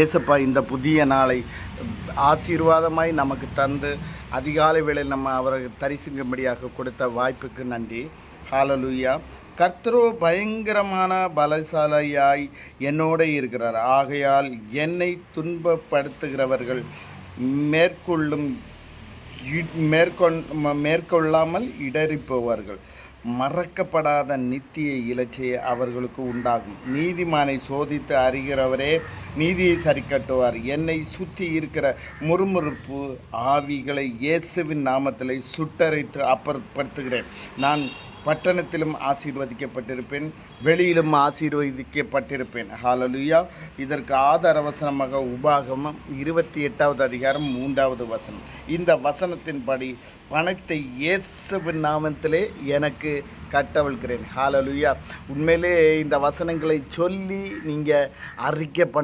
ஏசப்பா இந்த புதிய நாளை ஆசீர்வாதமாய் நமக்கு தந்து அதிகாலை வேளையில் நம்ம அவரை தரிசிக்கும்படியாக கொடுத்த வாய்ப்புக்கு நன்றி. ஹல்லேலூயா. கர்த்தரோ பயங்கரமான பலசாலியாய் என்னோடு இருக்கிறார். ஆகையால் என்னை துன்பப்படுத்துகிறவர்கள் மேற்கொள்ளாமல் இடறிப்போவார்கள். மறக்கப்படாத நித்திய இலச்சையை அவர்களுக்கு உண்டாகும். நீதிமானை சோதித்து அறிகிறவரே நீதியை சரிக்கட்டுவார். என்னை சுற்றி இருக்கிற முறுமுறுப்பு ஆவிகளை இயேசுவின் நாமத்தில் சுட்டரைத்து அப்புறப்படுத்துகிறேன். நான் பட்டணத்திலும் ஆசீர்வதிக்கப்பட்டிருப்பேன், வெளியிலும் ஆசீர்வதிக்கப்பட்டிருப்பேன். ஹல்லேலூயா. இதற்கு ஆதார வசனமாக உபாகமம் 28வது அதிகாரம் 3வது வசனம். இந்த வசனத்தின்படி பணத்தை இயேசுவின் நாமத்திலே எனக்கு கட்டவிழ்கிறேன். ஹல்லேலூயா. உண்மையிலே இந்த வசனங்களை சொல்லி நீங்கள் அறிக்கை பண்ண